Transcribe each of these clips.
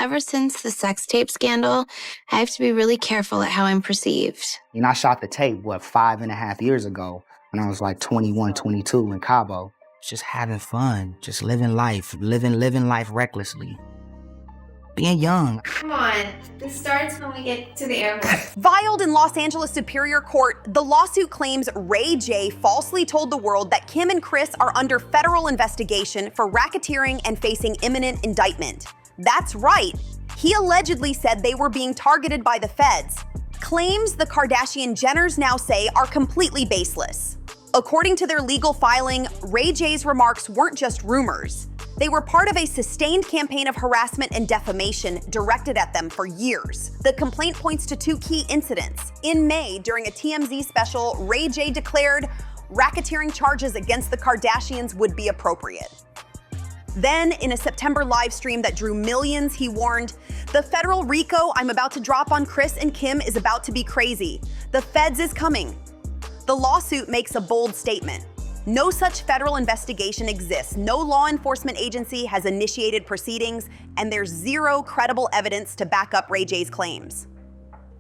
Ever since the sex tape scandal, I have to be really careful at how I'm perceived. I shot the tape, 5.5 years ago when I was like 21, 22 in Cabo. Just having fun, just living life recklessly. Being young. Come on, this starts when we get to the airport. Filed in Los Angeles Superior Court, the lawsuit claims RayJ falsely told the world that Kim and Kris are under federal investigation for racketeering and facing imminent indictment. That's right. He allegedly said they were being targeted by the feds. Claims the Kardashian-Jenners now say are completely baseless. According to their legal filing, RayJ's remarks weren't just rumors. They were part of a sustained campaign of harassment and defamation directed at them for years. The complaint points to two key incidents. In May, during a TMZ special, RayJ declared racketeering charges against the Kardashians would be appropriate. Then, in a September live stream that drew millions, he warned, "The federal RICO I'm about to drop on Kris and Kim is about to be crazy. The feds is coming." The lawsuit makes a bold statement. No such federal investigation exists. No law enforcement agency has initiated proceedings, and there's zero credible evidence to back up RayJ's claims.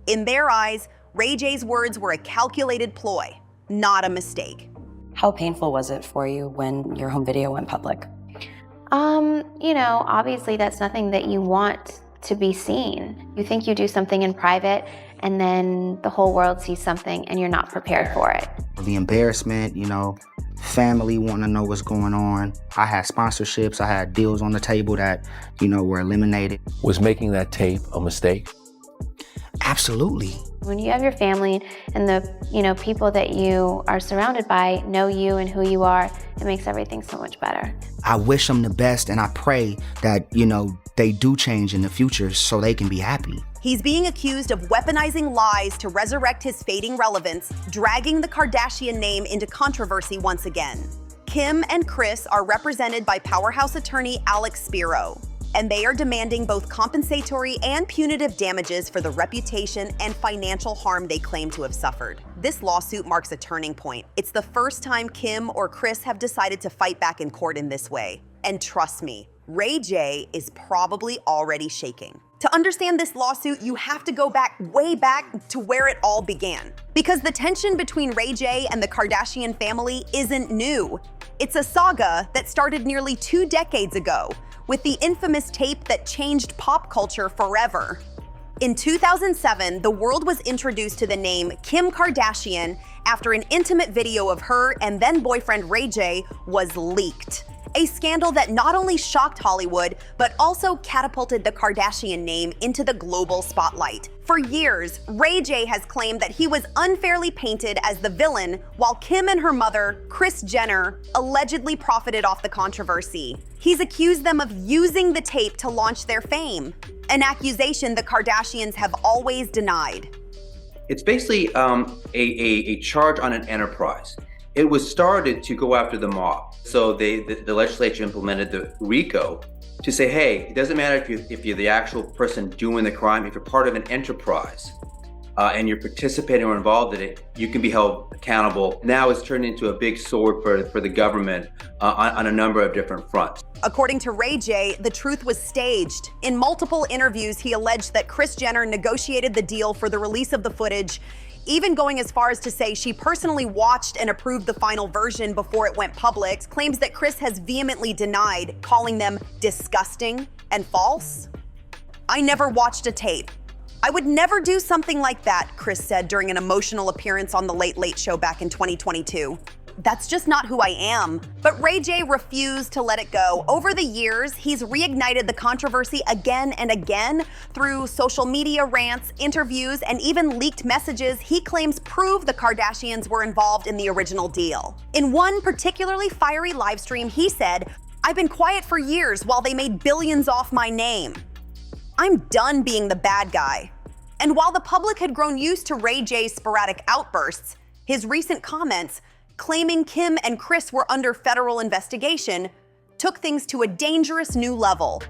In their eyes, RayJ's words were a calculated ploy, not a mistake. How painful was it for you when your home video went public? Obviously that's nothing that you want to be seen. You think you do something in private, and then the whole world sees something and you're not prepared for it. The embarrassment, family wanting to know what's going on. I had sponsorships, I had deals on the table that, were eliminated. Was making that tape a mistake? Absolutely. When you have your family and the, people that you are surrounded by know you and who you are, it makes everything so much better. I wish them the best, and I pray that, they do change in the future so they can be happy. He's being accused of weaponizing lies to resurrect his fading relevance, dragging the Kardashian name into controversy once again. Kim and Kris are represented by powerhouse attorney Alex Spiro, and they are demanding both compensatory and punitive damages for the reputation and financial harm they claim to have suffered. This lawsuit marks a turning point. It's the first time Kim or Kris have decided to fight back in court in this way. And trust me, RayJ is probably already shaking. To understand this lawsuit, you have to go way back to where it all began. Because the tension between RayJ and the Kardashian family isn't new. It's a saga that started nearly 2 decades ago, with the infamous tape that changed pop culture forever. In 2007, the world was introduced to the name Kim Kardashian after an intimate video of her and then boyfriend RayJ was leaked. A scandal that not only shocked Hollywood, but also catapulted the Kardashian name into the global spotlight. For years, RayJ has claimed that he was unfairly painted as the villain, while Kim and her mother, Kris Jenner, allegedly profited off the controversy. He's accused them of using the tape to launch their fame, an accusation the Kardashians have always denied. It's basically a charge on an enterprise. It was started to go after the mob. So the legislature implemented the RICO to say, hey, it doesn't matter if you're the actual person doing the crime, if you're part of an enterprise and you're participating or involved in it, you can be held accountable. Now it's turned into a big sword for the government on a number of different fronts. According to RayJ, the truth was staged. In multiple interviews, he alleged that Kris Jenner negotiated the deal for the release of the footage, even going as far as to say she personally watched and approved the final version before it went public. Claims that Kris has vehemently denied, calling them disgusting and false. "I never watched a tape. I would never do something like that," Kris said during an emotional appearance on The Late Late Show back in 2022. "That's just not who I am." But RayJ refused to let it go. Over the years, he's reignited the controversy again and again through social media rants, interviews, and even leaked messages he claims prove the Kardashians were involved in the original deal. In one particularly fiery live stream, he said, "I've been quiet for years while they made billions off my name. I'm done being the bad guy." And while the public had grown used to RayJ's sporadic outbursts, his recent comments claiming Kim and Kris were under federal investigation took things to a dangerous new level.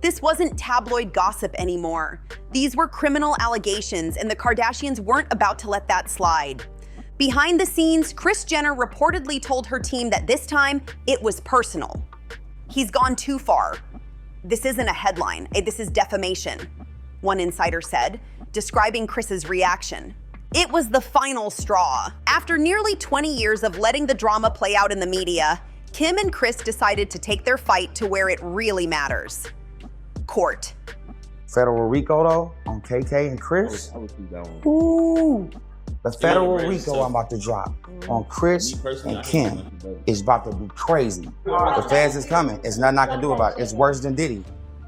This wasn't tabloid gossip anymore. These were criminal allegations, and the Kardashians weren't about to let that slide. Behind the scenes, Kris Jenner reportedly told her team that this time it was personal. He's gone too far. "This isn't a headline, this is defamation," one insider said, describing Kris's reaction. It was the final straw. After nearly 20 years of letting the drama play out in the media, Kim and Kris decided to take their fight to where it really matters: court. Federal RICO though, on KK and Kris. Ooh. The federal RICO I'm about to drop on Kris and Kim is about to be crazy. The feds is coming. It's nothing I can do about it. It's worse than Diddy.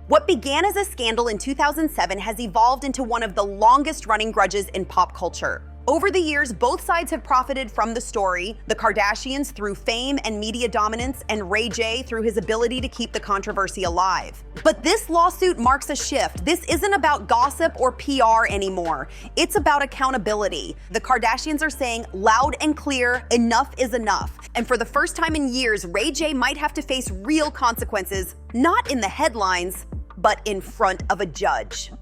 What began as a scandal in 2007 has evolved into one of the longest-running grudges in pop culture. Over the years, both sides have profited from the story, the Kardashians through fame and media dominance, and RayJ through his ability to keep the controversy alive. But this lawsuit marks a shift. This isn't about gossip or PR anymore. It's about accountability. The Kardashians are saying loud and clear, enough is enough. And for the first time in years, RayJ might have to face real consequences, not in the headlines, but in front of a judge.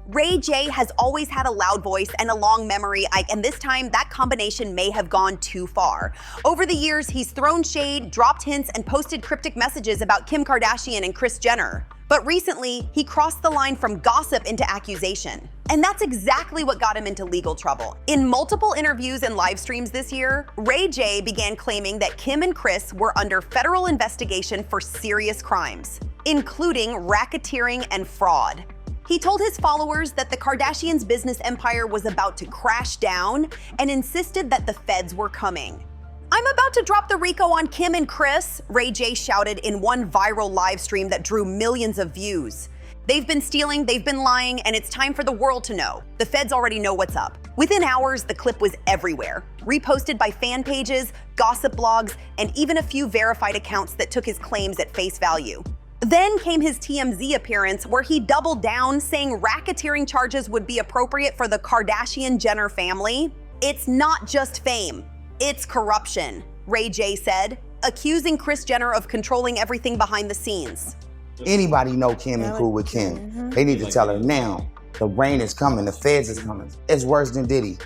RayJ has always had a loud voice and a long memory, and this time that combination may have gone too far. Over the years, he's thrown shade, dropped hints, and posted cryptic messages about Kim Kardashian and Kris Jenner. But recently, he crossed the line from gossip into accusation. And that's exactly what got him into legal trouble. In multiple interviews and live streams this year, RayJ began claiming that Kim and Kris were under federal investigation for serious crimes, including racketeering and fraud. He told his followers that the Kardashians' business empire was about to crash down and insisted that the feds were coming. "I'm about to drop the RICO on Kim and Kris," RayJ shouted in one viral live stream that drew millions of views. "They've been stealing, they've been lying, and it's time for the world to know. The feds already know what's up." Within hours, the clip was everywhere, reposted by fan pages, gossip blogs, and even a few verified accounts that took his claims at face value. Then came his TMZ appearance, where he doubled down, saying racketeering charges would be appropriate for the Kardashian-Jenner family. "It's not just fame, it's corruption," RayJ said, accusing Kris Jenner of controlling everything behind the scenes. Anybody know Kim and cool with Kim? They need to tell her now. The rain is coming, the feds is coming. It's worse than Diddy.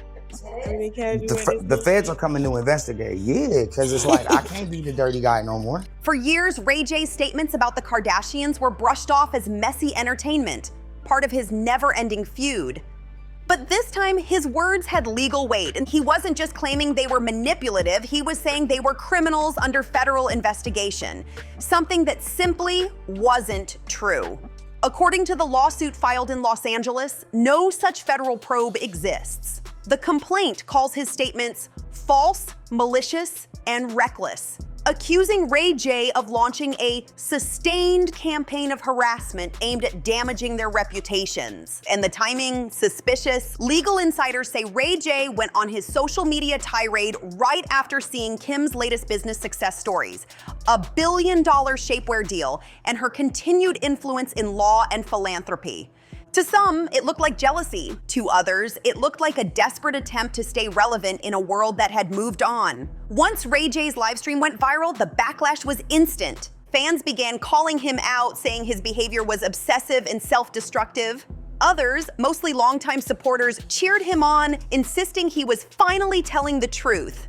The feds are coming to investigate. Yeah, because it's like, I can't be the dirty guy no more. For years, RayJ's statements about the Kardashians were brushed off as messy entertainment, part of his never-ending feud. But this time, his words had legal weight, and he wasn't just claiming they were manipulative, he was saying they were criminals under federal investigation, something that simply wasn't true. According to the lawsuit filed in Los Angeles, no such federal probe exists. The complaint calls his statements false, malicious, and reckless, accusing RayJ of launching a sustained campaign of harassment aimed at damaging their reputations. And the timing, suspicious. Legal insiders say RayJ went on his social media tirade right after seeing Kim's latest business success stories, a $1 billion shapewear deal, and her continued influence in law and philanthropy. To some, it looked like jealousy. To others, it looked like a desperate attempt to stay relevant in a world that had moved on. Once RayJ's livestream went viral, the backlash was instant. Fans began calling him out, saying his behavior was obsessive and self-destructive. Others, mostly longtime supporters, cheered him on, insisting he was finally telling the truth.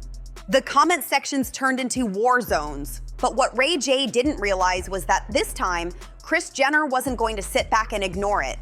The comment sections turned into war zones. But what RayJ didn't realize was that this time, Kris Jenner wasn't going to sit back and ignore it.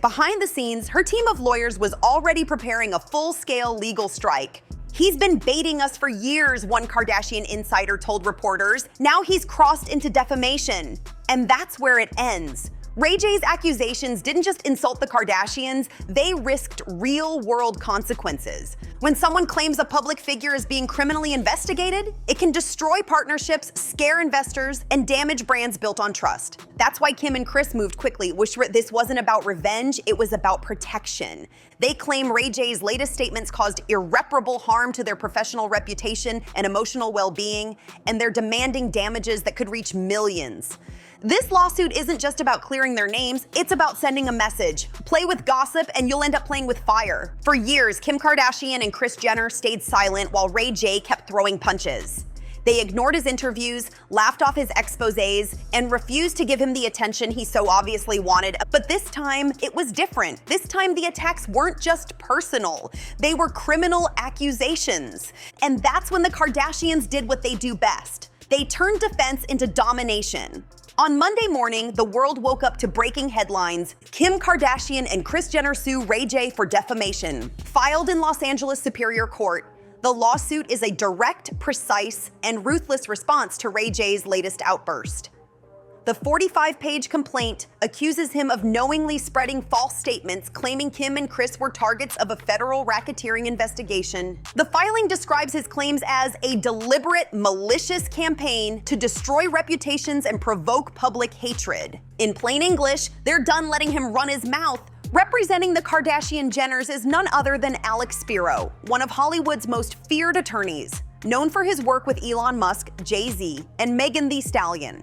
Behind the scenes, her team of lawyers was already preparing a full-scale legal strike. "He's been baiting us for years," one Kardashian insider told reporters. "Now he's crossed into defamation." And that's where it ends. RayJ's accusations didn't just insult the Kardashians, they risked real-world consequences. When someone claims a public figure is being criminally investigated, it can destroy partnerships, scare investors, and damage brands built on trust. That's why Kim and Kris moved quickly. This wasn't about revenge, it was about protection. They claim RayJ's latest statements caused irreparable harm to their professional reputation and emotional well-being, and they're demanding damages that could reach millions. This lawsuit isn't just about clearing their names, it's about sending a message. Play with gossip and you'll end up playing with fire. For years, Kim Kardashian and Kris Jenner stayed silent while RayJ kept throwing punches. They ignored his interviews, laughed off his exposés, and refused to give him the attention he so obviously wanted. But this time, it was different. This time, the attacks weren't just personal. They were criminal accusations. And that's when the Kardashians did what they do best. They turned defense into domination. On Monday morning, the world woke up to breaking headlines. Kim Kardashian and Kris Jenner sue RayJ for defamation. Filed in Los Angeles Superior Court, the lawsuit is a direct, precise, and ruthless response to RayJ's latest outburst. The 45-page complaint accuses him of knowingly spreading false statements claiming Kim and Kris were targets of a federal racketeering investigation. The filing describes his claims as a deliberate, malicious campaign to destroy reputations and provoke public hatred. In plain English, they're done letting him run his mouth. Representing the Kardashian Jenners is none other than Alex Spiro, one of Hollywood's most feared attorneys, known for his work with Elon Musk, Jay-Z, and Megan Thee Stallion.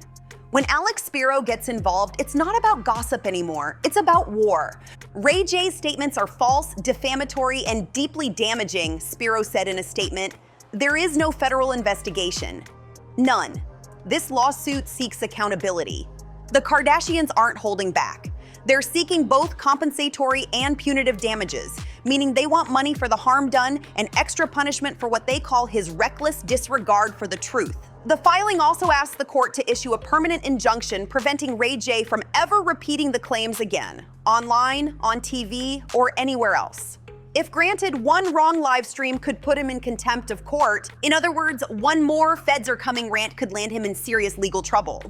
When Alex Spiro gets involved, it's not about gossip anymore, it's about war. RayJ's statements are false, defamatory, and deeply damaging, Spiro said in a statement. There is no federal investigation. None. This lawsuit seeks accountability. The Kardashians aren't holding back. They're seeking both compensatory and punitive damages, meaning they want money for the harm done and extra punishment for what they call his reckless disregard for the truth. The filing also asks the court to issue a permanent injunction preventing RayJ from ever repeating the claims again, online, on TV, or anywhere else. If granted, one wrong live stream could put him in contempt of court. In other words, one more "feds are coming" rant could land him in serious legal trouble.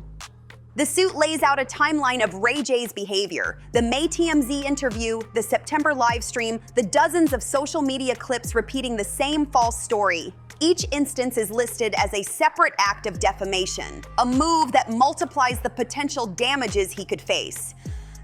The suit lays out a timeline of RayJ's behavior: the May TMZ interview, the September live stream, the dozens of social media clips repeating the same false story. Each instance is listed as a separate act of defamation, a move that multiplies the potential damages he could face.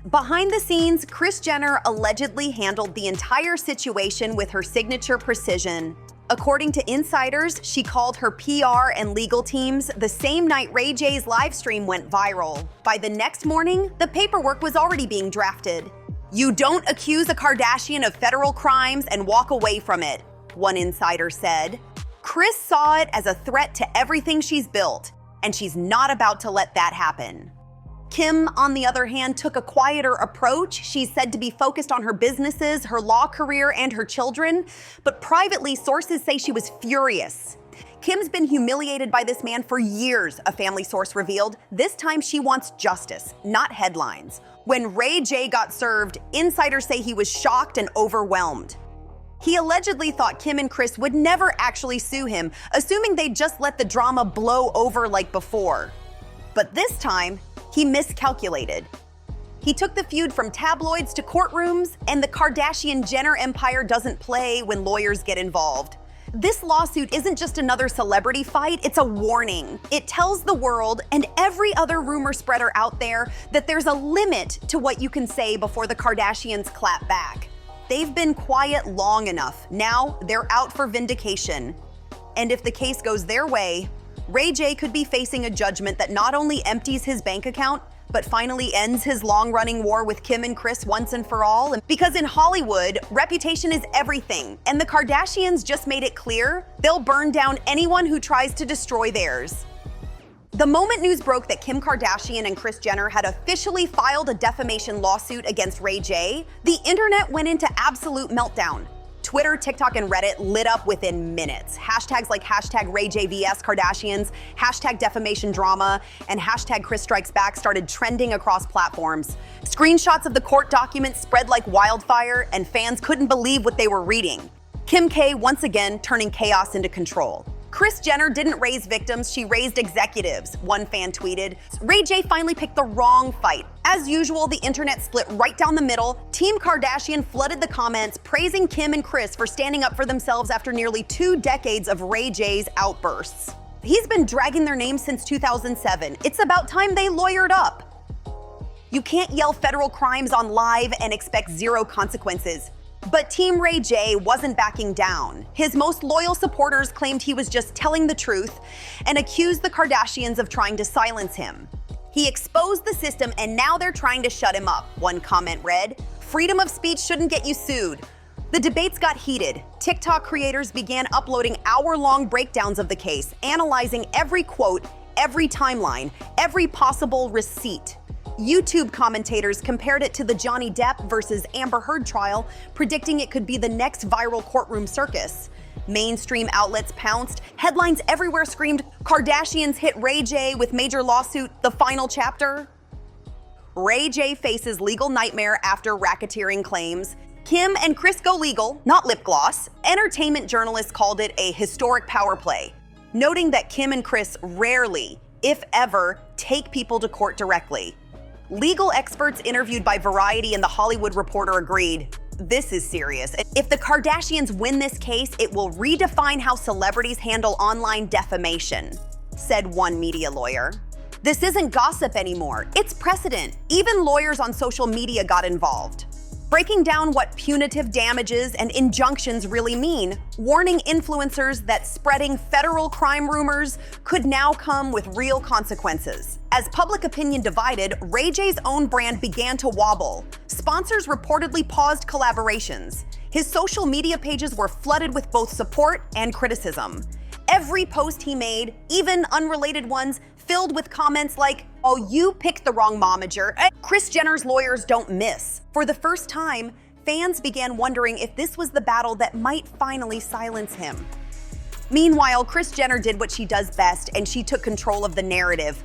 Behind the scenes, Kris Jenner allegedly handled the entire situation with her signature precision. According to insiders, she called her PR and legal teams the same night RayJ's live stream went viral. By the next morning, the paperwork was already being drafted. "You don't accuse a Kardashian of federal crimes and walk away from it," one insider said. Kris saw it as a threat to everything she's built, and she's not about to let that happen. Kim, on the other hand, took a quieter approach. She's said to be focused on her businesses, her law career, and her children, but privately, sources say she was furious. Kim's been humiliated by this man for years, a family source revealed. This time she wants justice, not headlines. When RayJ got served, insiders say he was shocked and overwhelmed. He allegedly thought Kim and Kris would never actually sue him, assuming they'd just let the drama blow over like before. But this time, he miscalculated. He took the feud from tabloids to courtrooms, and the Kardashian-Jenner empire doesn't play when lawyers get involved. This lawsuit isn't just another celebrity fight, it's a warning. It tells the world and every other rumor spreader out there that there's a limit to what you can say before the Kardashians clap back. They've been quiet long enough. Now they're out for vindication. And if the case goes their way, RayJ could be facing a judgment that not only empties his bank account, but finally ends his long-running war with Kim and Kris once and for all. Because in Hollywood, reputation is everything, and the Kardashians just made it clear they'll burn down anyone who tries to destroy theirs. The moment news broke that Kim Kardashian and Kris Jenner had officially filed a defamation lawsuit against RayJ, the internet went into absolute meltdown. Twitter, TikTok, and Reddit lit up within minutes. Hashtags like hashtag RayJVS Kardashians, hashtag defamation drama, and hashtag Kris Strikes Back started trending across platforms. Screenshots of the court documents spread like wildfire, and fans couldn't believe what they were reading. Kim K once again turning chaos into control. Kris Jenner didn't raise victims, she raised executives, one fan tweeted. RayJ finally picked the wrong fight. As usual, the internet split right down the middle. Team Kardashian flooded the comments, praising Kim and Kris for standing up for themselves after nearly 2 decades of RayJ's outbursts. He's been dragging their name since 2007. It's about time they lawyered up. You can't yell federal crimes on live and expect zero consequences. But Team RayJ wasn't backing down. His most loyal supporters claimed he was just telling the truth and accused the Kardashians of trying to silence him. He exposed the system and now they're trying to shut him up, one comment read. Freedom of speech shouldn't get you sued. The debates got heated. TikTok creators began uploading hour-long breakdowns of the case, analyzing every quote, every timeline, every possible receipt. YouTube commentators compared it to the Johnny Depp versus Amber Heard trial, predicting it could be the next viral courtroom circus. Mainstream outlets pounced. Headlines everywhere screamed, Kardashians hit RayJ with major lawsuit, the final chapter. RayJ faces legal nightmare after racketeering claims. Kim and Kris go legal, not lip gloss. Entertainment journalists called it a historic power play, noting that Kim and Kris rarely, if ever, take people to court directly. Legal experts interviewed by Variety and The Hollywood Reporter agreed, this is serious. If the Kardashians win this case, it will redefine how celebrities handle online defamation, said one media lawyer. This isn't gossip anymore, it's precedent. Even lawyers on social media got involved. Breaking down what punitive damages and injunctions really mean, warning influencers that spreading federal crime rumors could now come with real consequences. As public opinion divided, RayJ's own brand began to wobble. Sponsors reportedly paused collaborations. His social media pages were flooded with both support and criticism. Every post he made, even unrelated ones, filled with comments like, oh, you picked the wrong momager. Kris Jenner's lawyers don't miss. For the first time, fans began wondering if this was the battle that might finally silence him. Meanwhile, Kris Jenner did what she does best, and she took control of the narrative.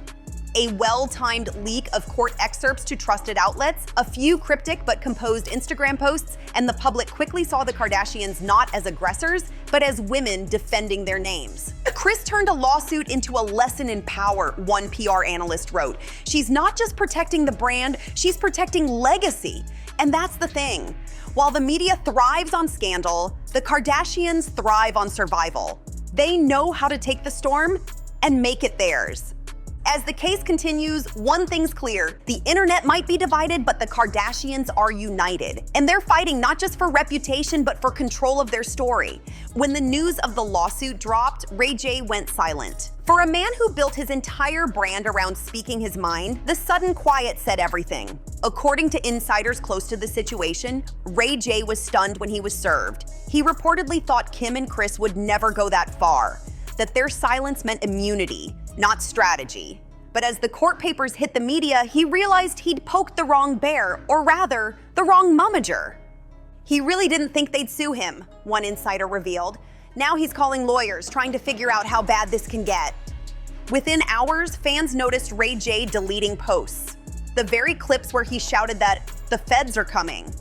A well-timed leak of court excerpts to trusted outlets, a few cryptic but composed Instagram posts, and the public quickly saw the Kardashians not as aggressors, but as women defending their names. Kris turned a lawsuit into a lesson in power, one PR analyst wrote. She's not just protecting the brand, she's protecting legacy. And that's the thing. While the media thrives on scandal, the Kardashians thrive on survival. They know how to take the storm and make it theirs. As the case continues, one thing's clear. The internet might be divided, but the Kardashians are united. And they're fighting not just for reputation, but for control of their story. When the news of the lawsuit dropped, RayJ went silent. For a man who built his entire brand around speaking his mind, the sudden quiet said everything. According to insiders close to the situation, RayJ was stunned when he was served. He reportedly thought Kim and Kris would never go that far, that their silence meant immunity, not strategy. But as the court papers hit the media, he realized he'd poked the wrong bear, or rather, the wrong momager. He really didn't think they'd sue him, one insider revealed. Now he's calling lawyers, trying to figure out how bad this can get. Within hours, fans noticed RayJ deleting posts. The very clips where he shouted that the feds are coming.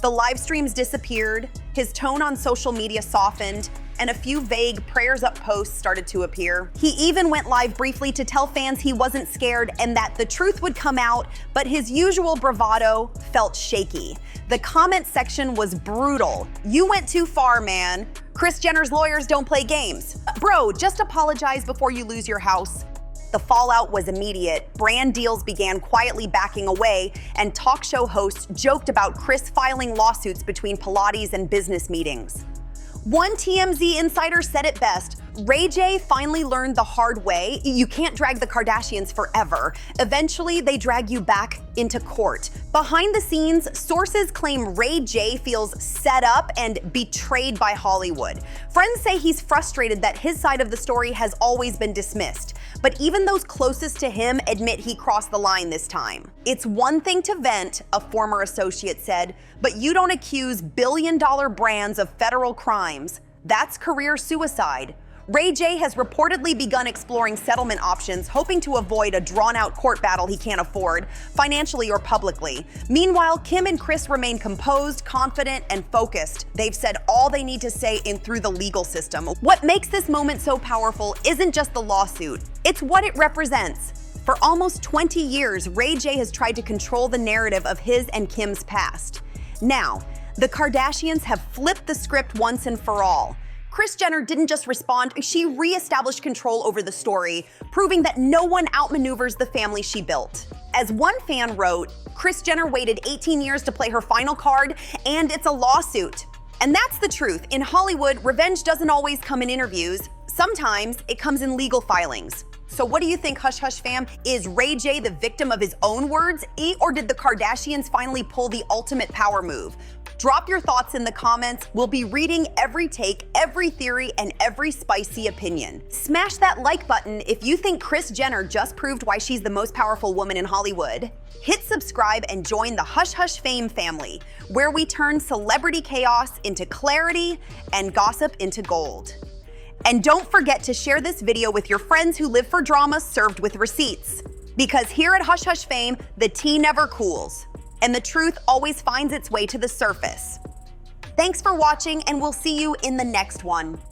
The live streams disappeared, his tone on social media softened, and a few vague prayers up posts started to appear. He even went live briefly to tell fans he wasn't scared and that the truth would come out, but his usual bravado felt shaky. The comment section was brutal. You went too far, man. Kris Jenner's lawyers don't play games. Bro, just apologize before you lose your house. The fallout was immediate. Brand deals began quietly backing away, and talk show hosts joked about Kris filing lawsuits between Pilates and business meetings. One TMZ insider said it best. RayJ finally learned the hard way. You can't drag the Kardashians forever. Eventually, they drag you back into court. Behind the scenes, sources claim RayJ feels set up and betrayed by Hollywood. Friends say he's frustrated that his side of the story has always been dismissed. But even those closest to him admit he crossed the line this time. It's one thing to vent, a former associate said, but you don't accuse billion-dollar brands of federal crimes. That's career suicide. RayJ has reportedly begun exploring settlement options, hoping to avoid a drawn-out court battle he can't afford, financially or publicly. Meanwhile, Kim and Kris remain composed, confident, and focused. They've said all they need to say in through the legal system. What makes this moment so powerful isn't just the lawsuit, it's what it represents. For almost 20 years, RayJ has tried to control the narrative of his and Kim's past. Now, the Kardashians have flipped the script once and for all. Kris Jenner didn't just respond, she re-established control over the story, proving that no one outmaneuvers the family she built. As one fan wrote, Kris Jenner waited 18 years to play her final card, and it's a lawsuit. And that's the truth. In Hollywood, revenge doesn't always come in interviews. Sometimes it comes in legal filings. So what do you think, Hush Hush fam? Is RayJ the victim of his own words, or did the Kardashians finally pull the ultimate power move? Drop your thoughts in the comments. We'll be reading every take, every theory, and every spicy opinion. Smash that like button if you think Kris Jenner just proved why she's the most powerful woman in Hollywood. Hit subscribe and join the Hush Hush Fame family, where we turn celebrity chaos into clarity and gossip into gold. And don't forget to share this video with your friends who live for drama served with receipts. Because here at Hush Hush Fame, the tea never cools, and the truth always finds its way to the surface. Thanks for watching, and we'll see you in the next one.